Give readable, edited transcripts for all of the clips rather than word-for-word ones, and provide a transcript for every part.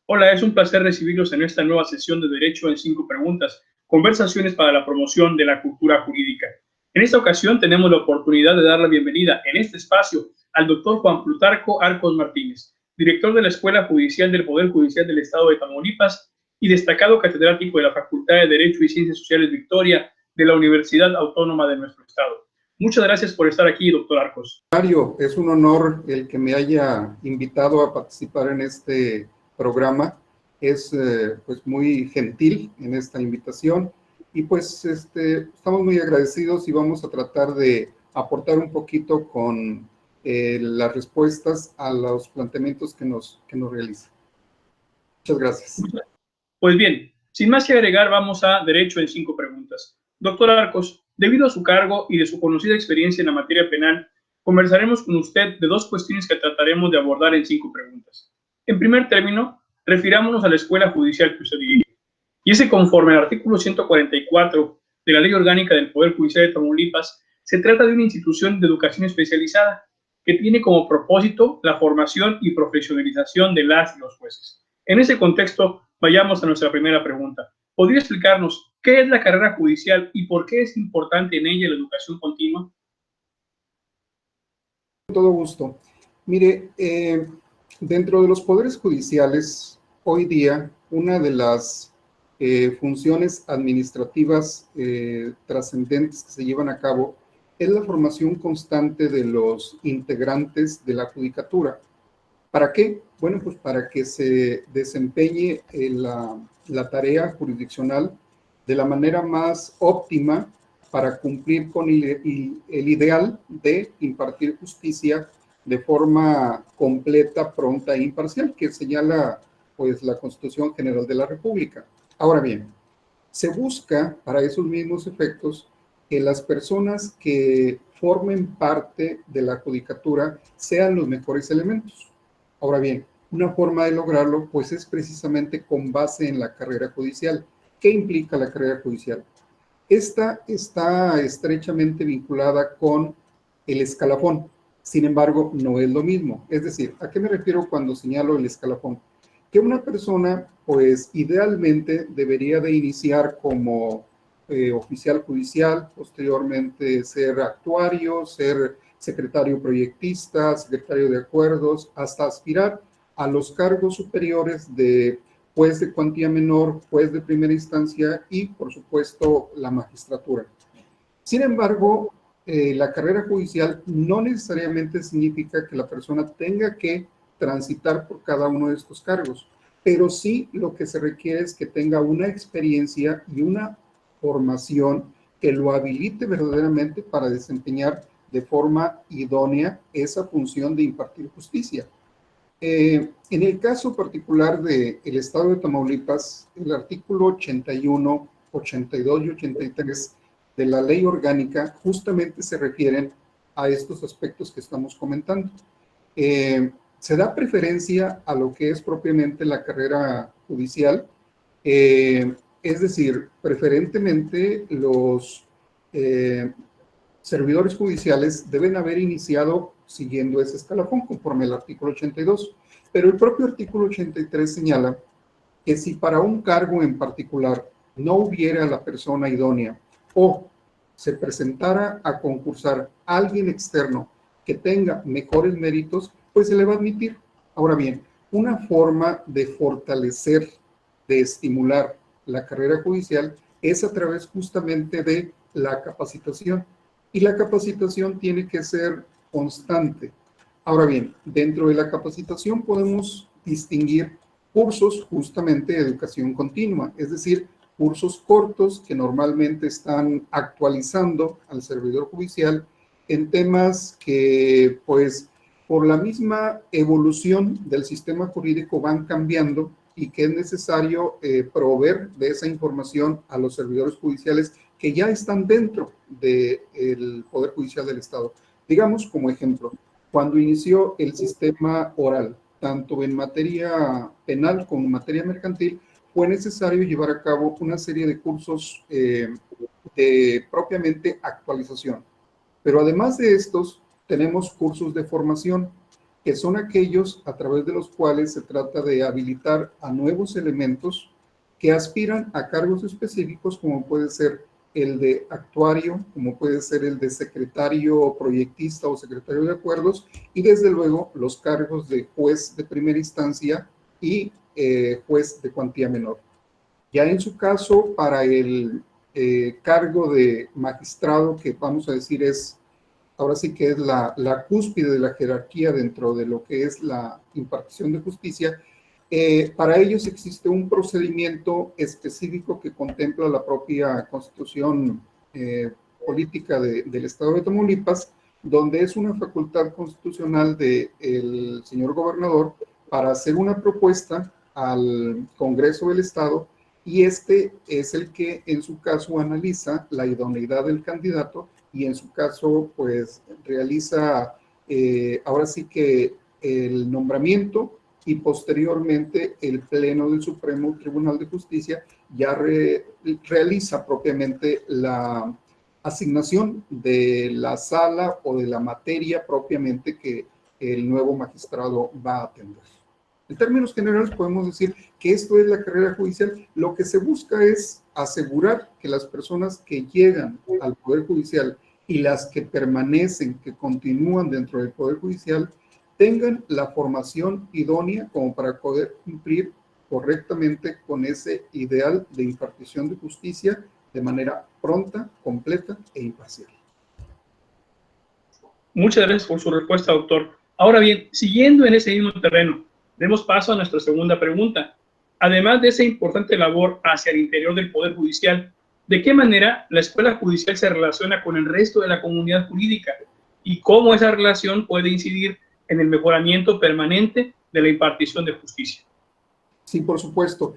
Hola, es un placer recibirlos en esta nueva sesión de Derecho en 5 preguntas, conversaciones para la promoción de la cultura jurídica. En esta ocasión tenemos la oportunidad de dar la bienvenida en este espacio al doctor Juan Plutarco Arcos Martínez, director de la Escuela Judicial del Poder Judicial del Estado de Tamaulipas y destacado catedrático de la Facultad de Derecho y Ciencias Sociales Victoria de la Universidad Autónoma de nuestro estado. Muchas gracias por estar aquí, doctor Arcos. Mario, es un honor el que me haya invitado a participar en este programa. Es pues muy gentil en esta invitación y pues estamos muy agradecidos y vamos a tratar de aportar un poquito con las respuestas a los planteamientos que nos realizan. Muchas gracias. Pues bien, sin más que agregar, vamos a Derecho en 5 preguntas. Doctor Arcos, debido a su cargo y de su conocida experiencia en la materia penal, conversaremos con usted de 2 cuestiones que trataremos de abordar en 5 preguntas. En primer término, refirámonos a la escuela judicial que usted dirige. Y ese, conforme al artículo 144 de la Ley Orgánica del Poder Judicial de Tamaulipas, se trata de una institución de educación especializada que tiene como propósito la formación y profesionalización de las y los jueces. En ese contexto, vayamos a nuestra primera pregunta. ¿Podría explicarnos qué es la carrera judicial y por qué es importante en ella la educación continua? Con todo gusto. Mire, dentro de los poderes judiciales, hoy día, una de las funciones administrativas trascendentes que se llevan a cabo es la formación constante de los integrantes de la judicatura. ¿Para qué? Bueno, pues para que se desempeñe la tarea jurisdiccional de la manera más óptima para cumplir con el ideal de impartir justicia de forma completa, pronta e imparcial, que señala pues la Constitución General de la República. Ahora bien, se busca para esos mismos efectos que las personas que formen parte de la judicatura sean los mejores elementos. Ahora bien, una forma de lograrlo pues es precisamente con base en la carrera judicial. ¿Qué implica la carrera judicial? Esta está estrechamente vinculada con el escalafón. Sin embargo, no es lo mismo. Es decir, ¿a qué me refiero cuando señalo el escalafón? Que una persona, pues idealmente debería de iniciar como oficial judicial, posteriormente ser actuario, ser secretario proyectista, secretario de acuerdos, hasta aspirar a los cargos superiores de juez de cuantía menor, juez de primera instancia y, por supuesto, la magistratura. Sin embargo, la carrera judicial no necesariamente significa que la persona tenga que transitar por cada uno de estos cargos, pero sí lo que se requiere es que tenga una experiencia y una formación que lo habilite verdaderamente para desempeñar de forma idónea esa función de impartir justicia. En el caso particular del estado de Tamaulipas, el artículo 81, 82 y 83 de la ley orgánica justamente se refieren a estos aspectos que estamos comentando. Se da preferencia a lo que es propiamente la carrera judicial, es decir, preferentemente los servidores judiciales deben haber iniciado siguiendo ese escalafón conforme al artículo 82, pero el propio artículo 83 señala que si para un cargo en particular no hubiera la persona idónea o se presentara a concursar alguien externo que tenga mejores méritos, pues se le va a admitir. Ahora bien, una forma de fortalecer, de estimular la carrera judicial es a través justamente de la capacitación. Y la capacitación tiene que ser constante. Ahora bien, dentro de la capacitación podemos distinguir cursos justamente de educación continua, es decir, cursos cortos que normalmente están actualizando al servidor judicial en temas que, pues, por la misma evolución del sistema jurídico van cambiando y que es necesario proveer de esa información a los servidores judiciales que ya están dentro del Poder Judicial del Estado. Digamos como ejemplo, cuando inició el sistema oral, tanto en materia penal como en materia mercantil, fue necesario llevar a cabo una serie de cursos de propiamente actualización. Pero además de estos, tenemos cursos de formación. que son aquellos a través de los cuales se trata de habilitar a nuevos elementos que aspiran a cargos específicos, como puede ser el de actuario, como puede ser el de secretario proyectista o secretario de acuerdos, y desde luego los cargos de juez de primera instancia y juez de cuantía menor. Ya en su caso, para el cargo de magistrado, que vamos a decir es, ahora sí que es la cúspide de la jerarquía dentro de lo que es la impartición de justicia, para ellos existe un procedimiento específico que contempla la propia Constitución política del Estado de Tamaulipas, donde es una facultad constitucional del señor gobernador para hacer una propuesta al Congreso del Estado, y este es el que en su caso analiza la idoneidad del candidato y en su caso pues realiza ahora sí que el nombramiento, y posteriormente el Pleno del Supremo Tribunal de Justicia ya realiza propiamente la asignación de la sala o de la materia propiamente que el nuevo magistrado va a atender. En términos generales podemos decir que esto es la carrera judicial. Lo que se busca es asegurar que las personas que llegan al Poder Judicial y las que permanecen, que continúan dentro del Poder Judicial, tengan la formación idónea como para poder cumplir correctamente con ese ideal de impartición de justicia de manera pronta, completa e imparcial. Muchas gracias por su respuesta, doctor. Ahora bien, siguiendo en ese mismo terreno, demos paso a nuestra segunda pregunta. Además de esa importante labor hacia el interior del Poder Judicial, ¿de qué manera la Escuela Judicial se relaciona con el resto de la comunidad jurídica? ¿Y cómo esa relación puede incidir en el mejoramiento permanente de la impartición de justicia? Sí, por supuesto.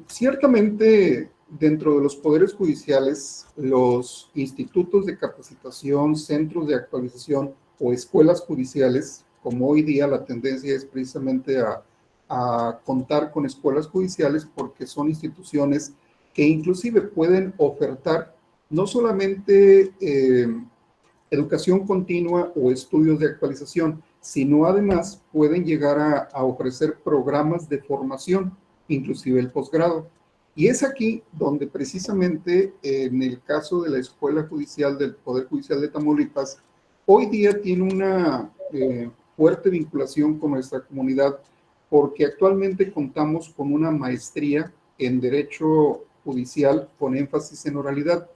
Ciertamente, dentro de los poderes judiciales, los institutos de capacitación, centros de actualización o escuelas judiciales, como hoy día la tendencia es precisamente a contar con escuelas judiciales, porque son instituciones que inclusive pueden ofertar no solamente educación continua o estudios de actualización, sino además pueden llegar a ofrecer programas de formación, inclusive el posgrado. Y es aquí donde precisamente en el caso de la Escuela Judicial del Poder Judicial de Tamaulipas, hoy día tiene una fuerte vinculación con nuestra comunidad, porque actualmente contamos con una maestría en Derecho Judicial con énfasis en oralidad.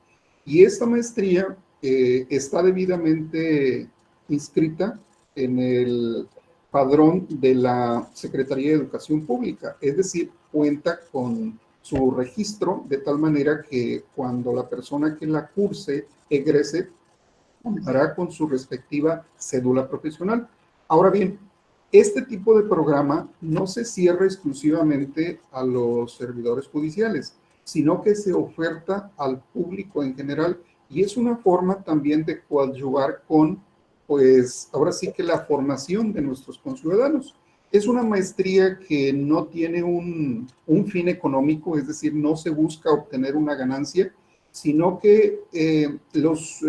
Y esta maestría está debidamente inscrita en el padrón de la Secretaría de Educación Pública, es decir, cuenta con su registro de tal manera que cuando la persona que la curse egrese, contará con su respectiva cédula profesional. Ahora bien, este tipo de programa no se cierra exclusivamente a los servidores judiciales, sino que se oferta al público en general, y es una forma también de coadyuvar con, pues, ahora sí que la formación de nuestros conciudadanos. Es una maestría que no tiene un fin económico, es decir, no se busca obtener una ganancia, sino que los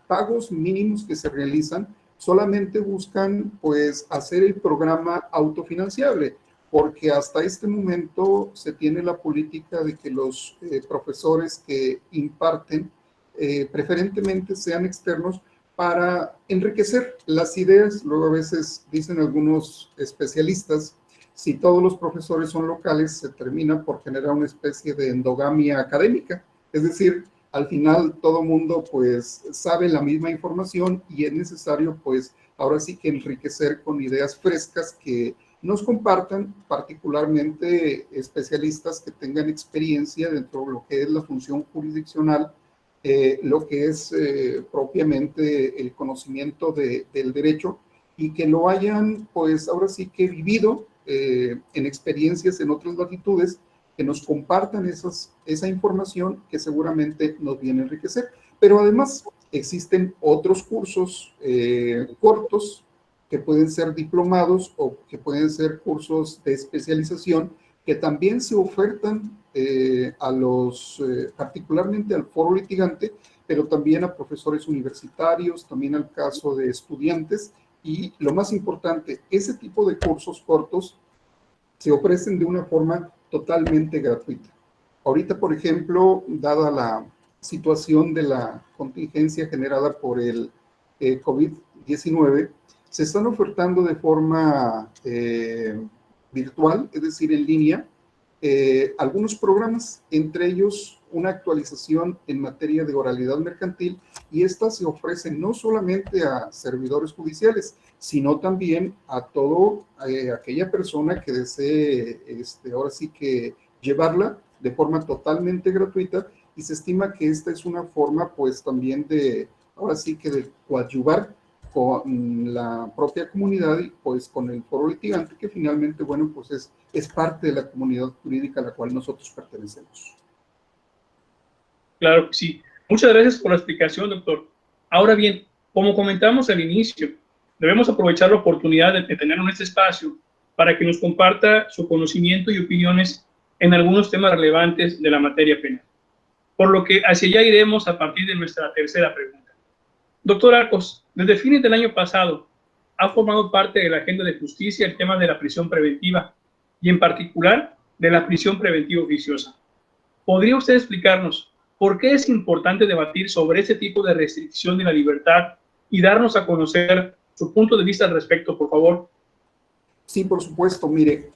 pagos mínimos que se realizan solamente buscan pues hacer el programa autofinanciable, porque hasta este momento se tiene la política de que los profesores que imparten preferentemente sean externos para enriquecer las ideas. Luego a veces dicen algunos especialistas, si todos los profesores son locales, se termina por generar una especie de endogamia académica. Es decir, al final todo mundo pues sabe la misma información y es necesario pues ahora sí que enriquecer con ideas frescas que nos compartan, particularmente especialistas que tengan experiencia dentro de lo que es la función jurisdiccional, lo que es propiamente el conocimiento del derecho, y que lo hayan pues ahora sí que vivido en experiencias en otras latitudes, que nos compartan esa información que seguramente nos viene a enriquecer. Pero además existen otros cursos cortos que pueden ser diplomados o que pueden ser cursos de especialización que también se ofertan a particularmente al foro litigante, pero también a profesores universitarios, también al caso de estudiantes Y lo más importante, ese tipo de cursos cortos se ofrecen de una forma totalmente gratuita. Ahorita, por ejemplo, dada la situación de la contingencia generada por el COVID-19, se están ofertando de forma virtual, es decir, en línea, algunos programas, entre ellos una actualización en materia de oralidad mercantil, y esta se ofrece no solamente a servidores judiciales, sino también a todo aquella persona que desee, ahora sí que llevarla de forma totalmente gratuita, y se estima que esta es una forma pues también de, ahora sí que de coadyuvar con la propia comunidad y pues con el foro litigante, que finalmente, bueno, pues es parte de la comunidad jurídica a la cual nosotros pertenecemos. Claro que sí. Muchas gracias por la explicación, doctor. Ahora bien, como comentamos al inicio, debemos aprovechar la oportunidad de tener en este espacio para que nos comparta su conocimiento y opiniones en algunos temas relevantes de la materia penal. Por lo que hacia allá iremos a partir de nuestra tercera pregunta. Doctor Arcos, desde fines del año pasado ha formado parte de la agenda de justicia el tema de la prisión preventiva y en particular de la prisión preventiva oficiosa. ¿Podría usted explicarnos por qué es importante debatir sobre ese tipo de restricción de la libertad y darnos a conocer su punto de vista al respecto, por favor? Sí, por supuesto. Mire,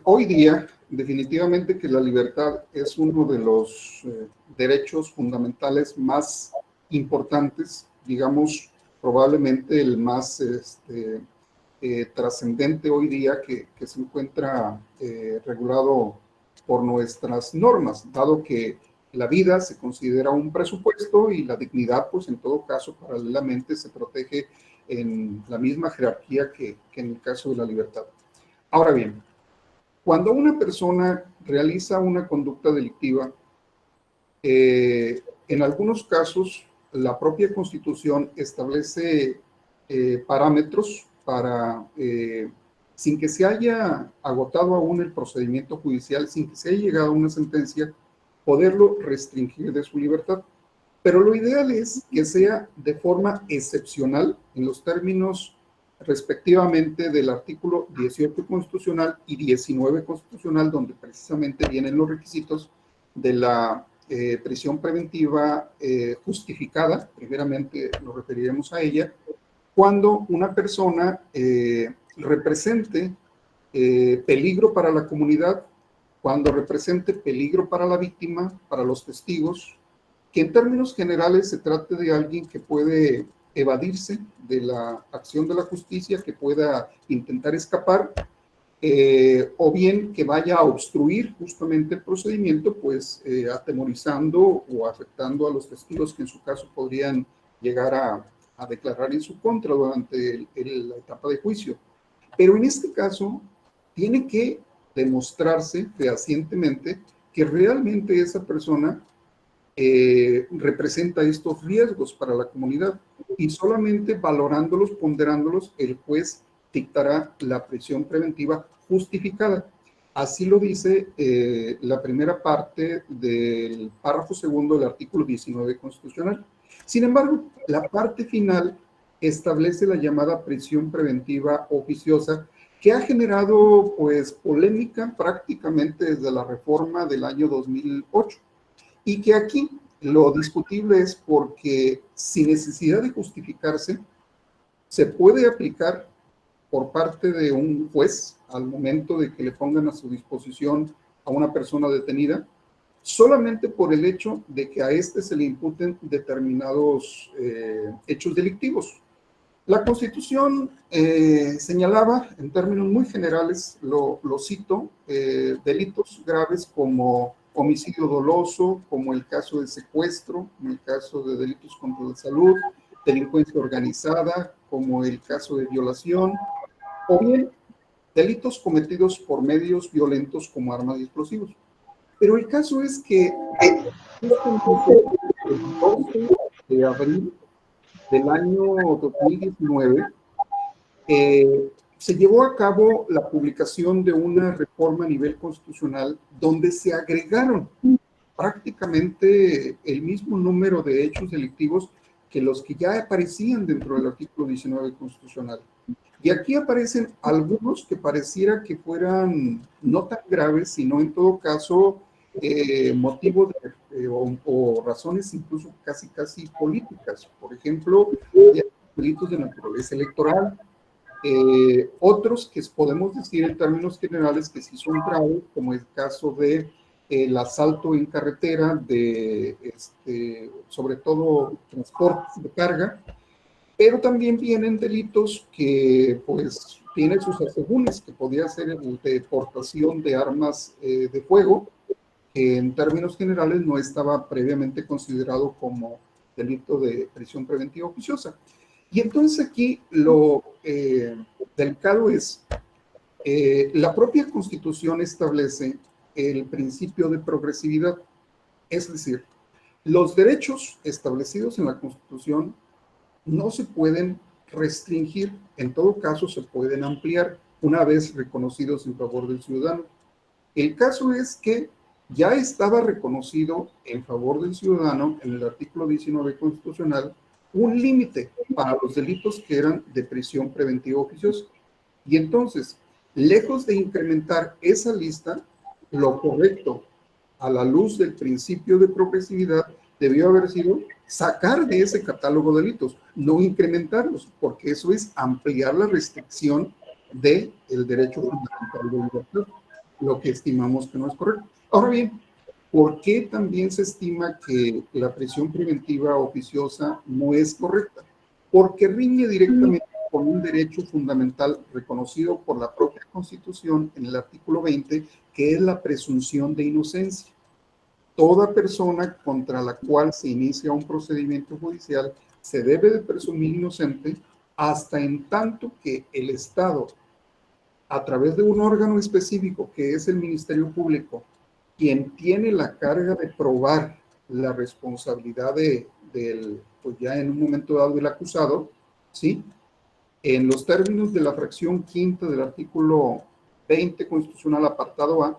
hoy día definitivamente que la libertad es uno de los derechos fundamentales más importantes, digamos, probablemente el más trascendente hoy día que se encuentra regulado por nuestras normas, dado que la vida se considera un presupuesto y la dignidad, pues en todo caso, paralelamente se protege en la misma jerarquía que en el caso de la libertad. Ahora bien, cuando una persona realiza una conducta delictiva, en algunos casos la propia Constitución establece parámetros para, sin que se haya agotado aún el procedimiento judicial, sin que se haya llegado a una sentencia, poderlo restringir de su libertad. Pero lo ideal es que sea de forma excepcional en los términos respectivamente del artículo 18 constitucional y 19 constitucional, donde precisamente vienen los requisitos de la prisión preventiva justificada. Primeramente nos referiremos a ella, cuando una persona represente peligro para la comunidad, cuando represente peligro para la víctima, para los testigos, que en términos generales se trate de alguien que puede evadirse de la acción de la justicia, que pueda intentar escapar, o bien que vaya a obstruir justamente el procedimiento, pues atemorizando o afectando a los testigos que en su caso podrían llegar a declarar en su contra durante la etapa de juicio. Pero en este caso tiene que demostrarse fehacientemente que realmente esa persona representa estos riesgos para la comunidad, y solamente valorándolos, ponderándolos, el juez dictará la prisión preventiva justificada. Así lo dice la primera parte del párrafo segundo del artículo 19 constitucional. Sin embargo, la parte final establece la llamada prisión preventiva oficiosa, que ha generado pues polémica prácticamente desde la reforma del año 2008. Y que aquí lo discutible es porque, sin necesidad de justificarse, se puede aplicar por parte de un juez al momento de que le pongan a su disposición a una persona detenida, solamente por el hecho de que a éste se le imputen determinados hechos delictivos. La Constitución señalaba, en términos muy generales, lo cito, delitos graves como homicidio doloso, como el caso de secuestro, como el caso de delitos contra la salud, delincuencia organizada, como el caso de violación, o bien delitos cometidos por medios violentos como armas y explosivos. Pero el caso es que justamente el 12 de abril del año 2019, se llevó a cabo la publicación de una reforma a nivel constitucional donde se agregaron prácticamente el mismo número de hechos delictivos, que los que ya aparecían dentro del artículo 19 constitucional. Y aquí aparecen algunos que pareciera que fueran no tan graves, sino en todo caso motivos o razones incluso casi políticas. Por ejemplo, delitos de naturaleza electoral. Otros que podemos decir en términos generales que sí son graves, como el caso de el asalto en carretera de, sobre todo, transportes de carga, pero también vienen delitos que, pues, tienen sus asegúnes, que podría ser el de portación de armas de fuego, que en términos generales no estaba previamente considerado como delito de prisión preventiva oficiosa. Y entonces aquí lo delicado es, la propia Constitución establece el principio de progresividad, es decir, los derechos establecidos en la Constitución no se pueden restringir, en todo caso se pueden ampliar una vez reconocidos en favor del ciudadano. El caso es que ya estaba reconocido en favor del ciudadano en el artículo 19 constitucional un límite para los delitos que eran de prisión preventiva oficiosa. Y entonces, lejos de incrementar esa lista, lo correcto a la luz del principio de progresividad debió haber sido sacar de ese catálogo de delitos, no incrementarlos, porque eso es ampliar la restricción del derecho fundamental de libertad, lo que estimamos que no es correcto. Ahora bien, ¿por qué también se estima que la prisión preventiva oficiosa no es correcta? Porque riñe directamente con un derecho fundamental reconocido por la propia Constitución en el artículo 20, que es la presunción de inocencia. Toda persona contra la cual se inicia un procedimiento judicial se debe de presumir inocente hasta en tanto que el Estado, a través de un órgano específico que es el Ministerio Público, quien tiene la carga de probar la responsabilidad del, pues ya en un momento dado del acusado, ¿sí? En los términos de la fracción quinta del artículo 20 constitucional apartado A,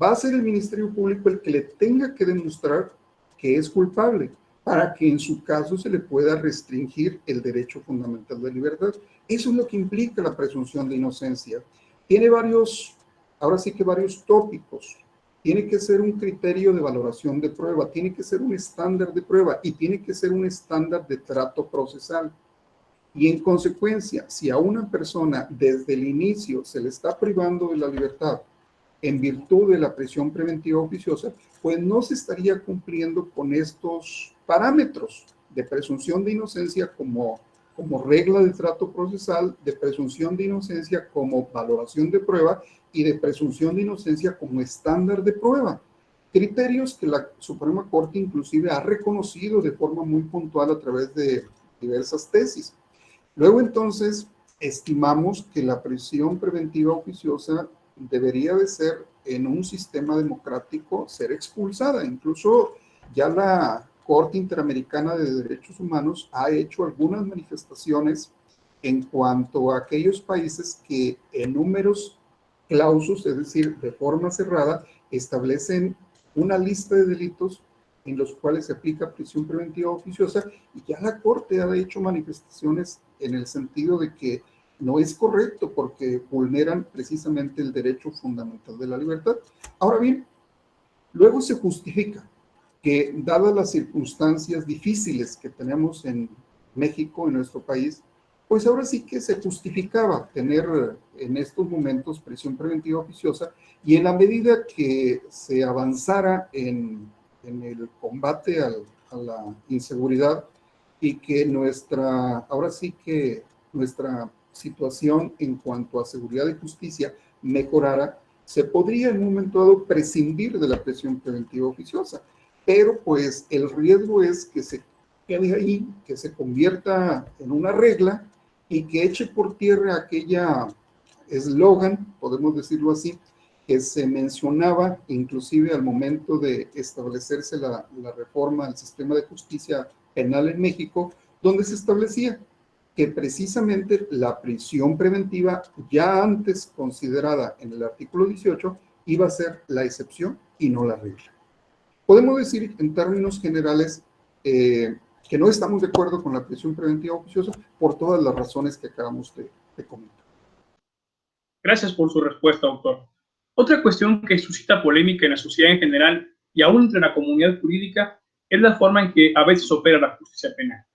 va a ser el Ministerio Público el que le tenga que demostrar que es culpable para que en su caso se le pueda restringir el derecho fundamental de libertad. Eso es lo que implica la presunción de inocencia. Tiene varios, ahora sí que varios tópicos. Tiene que ser un criterio de valoración de prueba, tiene que ser un estándar de prueba y tiene que ser un estándar de trato procesal. Y en consecuencia, si a una persona desde el inicio se le está privando de la libertad en virtud de la prisión preventiva oficiosa, pues no se estaría cumpliendo con estos parámetros de presunción de inocencia como regla de trato procesal, de presunción de inocencia como valoración de prueba y de presunción de inocencia como estándar de prueba. Criterios que la Suprema Corte inclusive ha reconocido de forma muy puntual a través de diversas tesis. Luego entonces estimamos que la prisión preventiva oficiosa debería de ser en un sistema democrático ser expulsada. Incluso ya la Corte Interamericana de Derechos Humanos ha hecho algunas manifestaciones en cuanto a aquellos países que en números clausus, es decir, de forma cerrada, establecen una lista de delitos en los cuales se aplica prisión preventiva oficiosa, y ya la Corte ha hecho manifestaciones en el sentido de que no es correcto porque vulneran precisamente el derecho fundamental de la libertad. Ahora bien, luego se justifica que dadas las circunstancias difíciles que tenemos en México, en nuestro país, pues ahora sí que se justificaba tener en estos momentos prisión preventiva oficiosa, y en la medida que se avanzara en el combate a la inseguridad y que ahora sí que nuestra situación en cuanto a seguridad y justicia mejorara, se podría en un momento dado prescindir de la prisión preventiva oficiosa. Pero pues el riesgo es que se quede ahí, que se convierta en una regla y que eche por tierra aquella eslogan, podemos decirlo así, que se mencionaba inclusive al momento de establecerse la reforma al sistema de justicia penal en México, donde se establecía que precisamente la prisión preventiva, ya antes considerada en el artículo 18, iba a ser la excepción y no la regla. Podemos decir en términos generales que no estamos de acuerdo con la prisión preventiva oficiosa por todas las razones que acabamos de comentar. Gracias por su respuesta, doctor. Otra cuestión que suscita polémica en la sociedad en general y aún entre la comunidad jurídica es la forma en que a veces opera la justicia penal.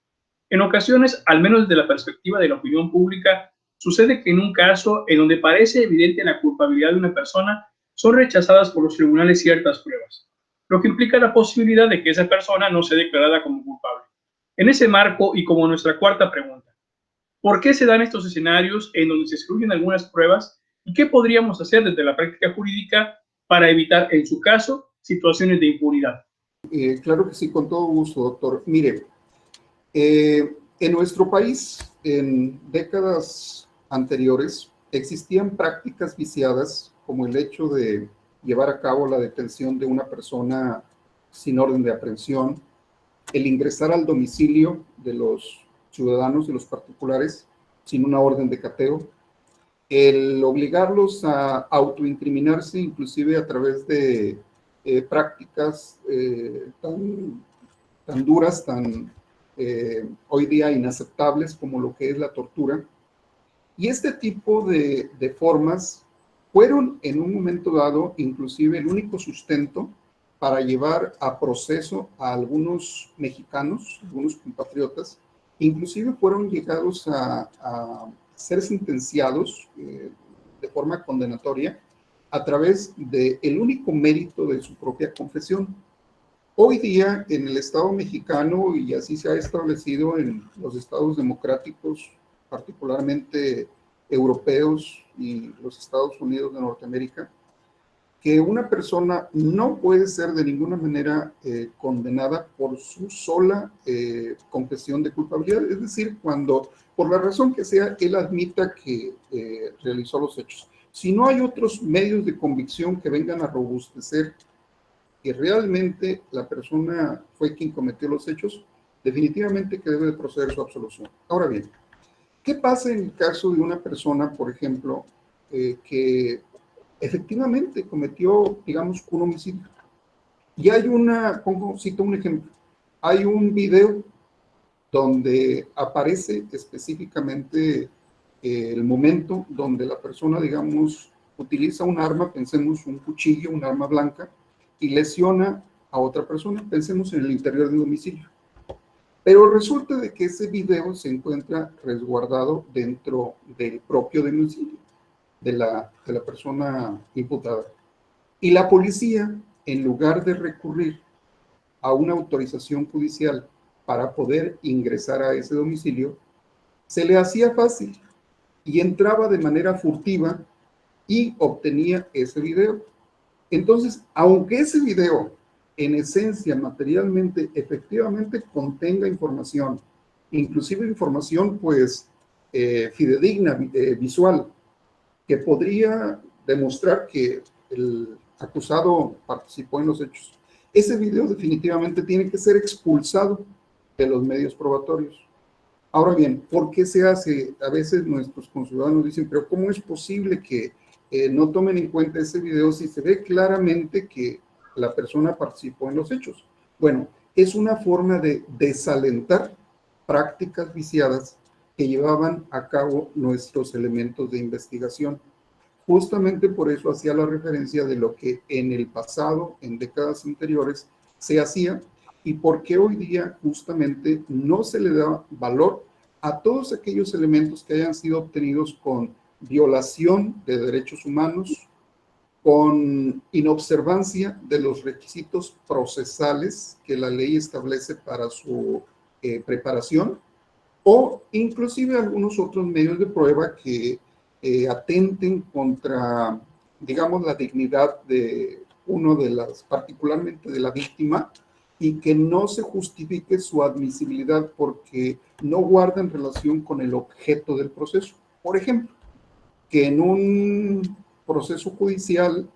En ocasiones, al menos desde la perspectiva de la opinión pública, sucede que en un caso en donde parece evidente la culpabilidad de una persona, son rechazadas por los tribunales ciertas pruebas, lo que implica la posibilidad de que esa persona no sea declarada como culpable. En ese marco, y como nuestra cuarta pregunta, ¿por qué se dan estos escenarios en donde se excluyen algunas pruebas y qué podríamos hacer desde la práctica jurídica para evitar, en su caso, situaciones de impunidad? Claro que sí, con todo gusto, doctor. Mire, en nuestro país, en décadas anteriores, existían prácticas viciadas como el hecho de llevar a cabo la detención de una persona sin orden de aprehensión, el ingresar al domicilio de los ciudadanos, de los particulares, sin una orden de cateo, el obligarlos a autoincriminarse, inclusive a través de prácticas tan duras, hoy día inaceptables como lo que es la tortura. Y este tipo de formas fueron en un momento dado inclusive el único sustento para llevar a proceso a algunos mexicanos, algunos compatriotas, inclusive fueron llegados a ser sentenciados de forma condenatoria a través del único mérito de su propia confesión. Hoy día en el Estado mexicano, y así se ha establecido en los estados democráticos, particularmente europeos y los Estados Unidos de Norteamérica, que una persona no puede ser de ninguna manera condenada por su sola confesión de culpabilidad, es decir, cuando por la razón que sea él admita que realizó los hechos. Si no hay otros medios de convicción que vengan a robustecer que realmente la persona fue quien cometió los hechos, definitivamente que debe de proceder su absolución. Ahora bien, ¿qué pasa en el caso de una persona, por ejemplo, que efectivamente cometió, digamos, un homicidio? Y hay cito un ejemplo, hay un video donde aparece específicamente el momento donde la persona, digamos, utiliza un arma, pensemos un cuchillo, un arma blanca, y lesiona a otra persona, pensemos en el interior de un domicilio. Pero resulta de que ese video se encuentra resguardado dentro del propio domicilio de la persona imputada. Y la policía, en lugar de recurrir a una autorización judicial para poder ingresar a ese domicilio, se le hacía fácil y entraba de manera furtiva y obtenía ese video. Entonces, aunque ese video en esencia, materialmente, efectivamente contenga información, inclusive información pues fidedigna, visual, que podría demostrar que el acusado participó en los hechos, ese video definitivamente tiene que ser expulsado de los medios probatorios. Ahora bien, ¿por qué se hace? A veces nuestros conciudadanos dicen, pero ¿cómo es posible que no tomen en cuenta ese video si se ve claramente que la persona participó en los hechos? Bueno, es una forma de desalentar prácticas viciadas que llevaban a cabo nuestros elementos de investigación. Justamente por eso hacía la referencia de lo que en el pasado, en décadas anteriores, se hacía y por qué hoy día justamente no se le da valor a todos aquellos elementos que hayan sido obtenidos con violación de derechos humanos, con inobservancia de los requisitos procesales que la ley establece para su preparación, o inclusive algunos otros medios de prueba que atenten contra, digamos, la dignidad de uno de las, particularmente de la víctima, y que no se justifique su admisibilidad porque no guardan relación con el objeto del proceso. Por ejemplo, que en un proceso judicial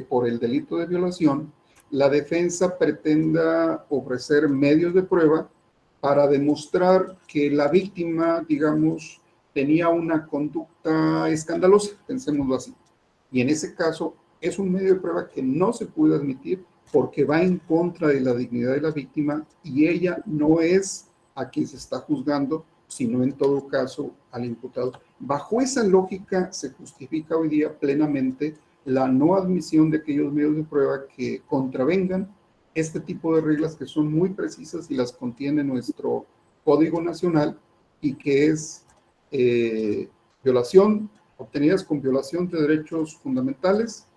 por el delito de violación, la defensa pretenda ofrecer medios de prueba para demostrar que la víctima, digamos, tenía una conducta escandalosa, pensémoslo así. Y en ese caso es un medio de prueba que no se puede admitir porque va en contra de la dignidad de la víctima y ella no es a quien se está juzgando, sino en todo caso al imputado. Bajo esa lógica se justifica hoy día plenamente la no admisión de aquellos medios de prueba que contravengan este tipo de reglas que son muy precisas y las contiene nuestro Código Nacional y que es violación, obtenidas con violación de derechos fundamentales,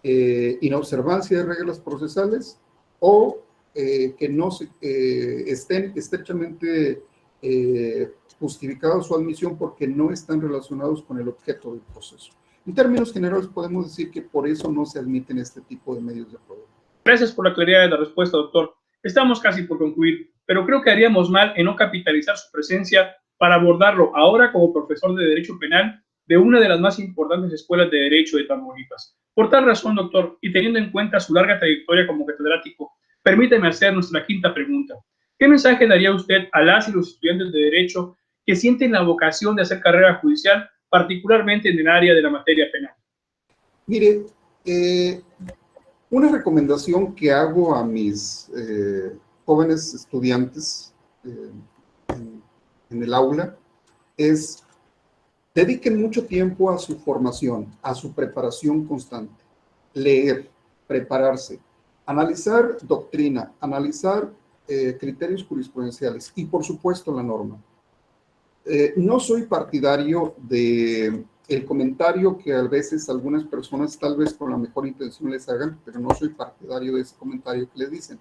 inobservancia de reglas procesales o que no estén estrechamente justificada su admisión porque no están relacionados con el objeto del proceso. En términos generales podemos decir que por eso no se admiten este tipo de medios de prueba. Gracias por la claridad de la respuesta, doctor. Estamos casi por concluir, pero creo que haríamos mal en no capitalizar su presencia para abordarlo ahora como profesor de Derecho Penal de una de las más importantes escuelas de Derecho de Tamaulipas. Por tal razón, doctor, y teniendo en cuenta su larga trayectoria como catedrático, permítame hacer nuestra quinta pregunta. ¿Qué mensaje daría usted a las y los estudiantes de Derecho que sienten la vocación de hacer carrera judicial, particularmente en el área de la materia penal? Mire, una recomendación que hago a mis jóvenes estudiantes en el aula es: dediquen mucho tiempo a su formación, a su preparación constante. Leer, prepararse, analizar doctrina, analizar criterios jurisprudenciales y, por supuesto, la norma. No soy partidario de el comentario que a veces algunas personas, tal vez con la mejor intención, les hagan, pero no soy partidario de ese comentario que les dicen.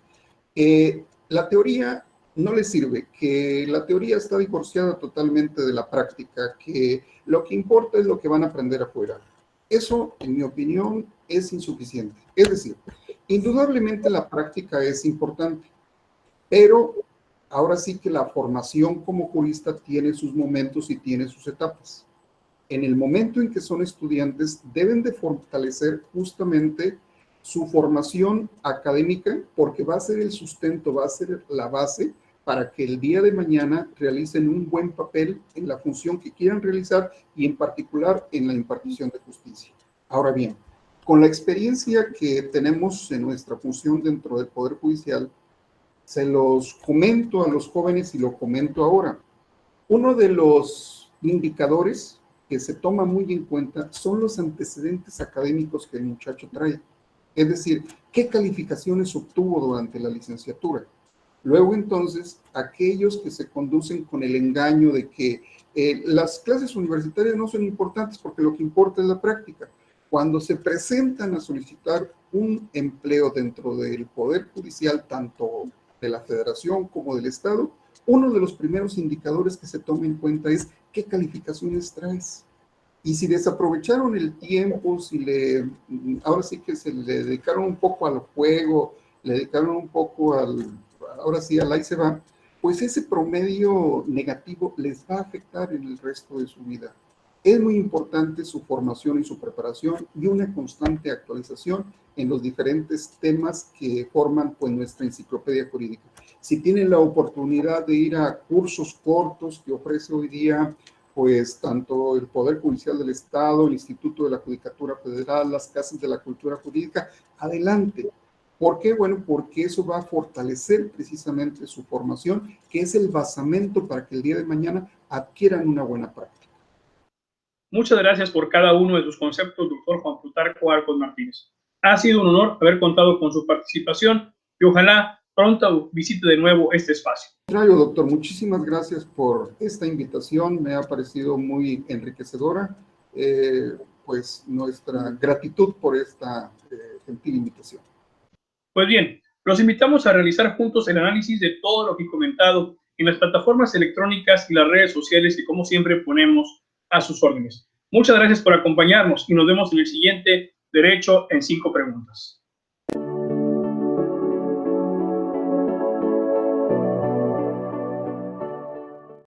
La teoría no les sirve, que la teoría está divorciada totalmente de la práctica, que lo que importa es lo que van a aprender afuera. Eso, en mi opinión, es insuficiente. Es decir, indudablemente la práctica es importante, pero ahora sí que la formación como jurista tiene sus momentos y tiene sus etapas. En el momento en que son estudiantes, deben de fortalecer justamente su formación académica, porque va a ser el sustento, va a ser la base para que el día de mañana realicen un buen papel en la función que quieran realizar y en particular en la impartición de justicia. Ahora bien, con la experiencia que tenemos en nuestra función dentro del Poder Judicial, se los comento a los jóvenes y lo comento ahora. Uno de los indicadores que se toma muy en cuenta son los antecedentes académicos que el muchacho trae. Es decir, qué calificaciones obtuvo durante la licenciatura. Luego, entonces, aquellos que se conducen con el engaño de que las clases universitarias no son importantes porque lo que importa es la práctica. Cuando se presentan a solicitar un empleo dentro del Poder Judicial, tanto de la Federación como del Estado, uno de los primeros indicadores que se toma en cuenta es qué calificaciones traes. Y si desaprovecharon el tiempo, ahora sí que se le dedicaron un poco al juego, le dedicaron un poco ahora sí, al ahí se va, pues ese promedio negativo les va a afectar en el resto de su vida. Es muy importante su formación y su preparación y una constante actualización en los diferentes temas que forman pues nuestra enciclopedia jurídica. Si tienen la oportunidad de ir a cursos cortos que ofrece hoy día pues tanto el Poder Judicial del Estado, el Instituto de la Judicatura Federal, las Casas de la Cultura Jurídica, adelante. ¿Por qué? Bueno, porque eso va a fortalecer precisamente su formación, que es el basamento para que el día de mañana adquieran una buena práctica. Muchas gracias por cada uno de sus conceptos, doctor Juan Plutarco Arcos Martínez. Ha sido un honor haber contado con su participación y ojalá pronto visite de nuevo este espacio. Contrario, doctor, muchísimas gracias por esta invitación, me ha parecido muy enriquecedora, pues nuestra gratitud por esta gentil invitación. Pues bien, los invitamos a realizar juntos el análisis de todo lo que he comentado en las plataformas electrónicas y las redes sociales que como siempre ponemos a sus órdenes. Muchas gracias por acompañarnos y nos vemos en el siguiente Derecho en 5 Preguntas.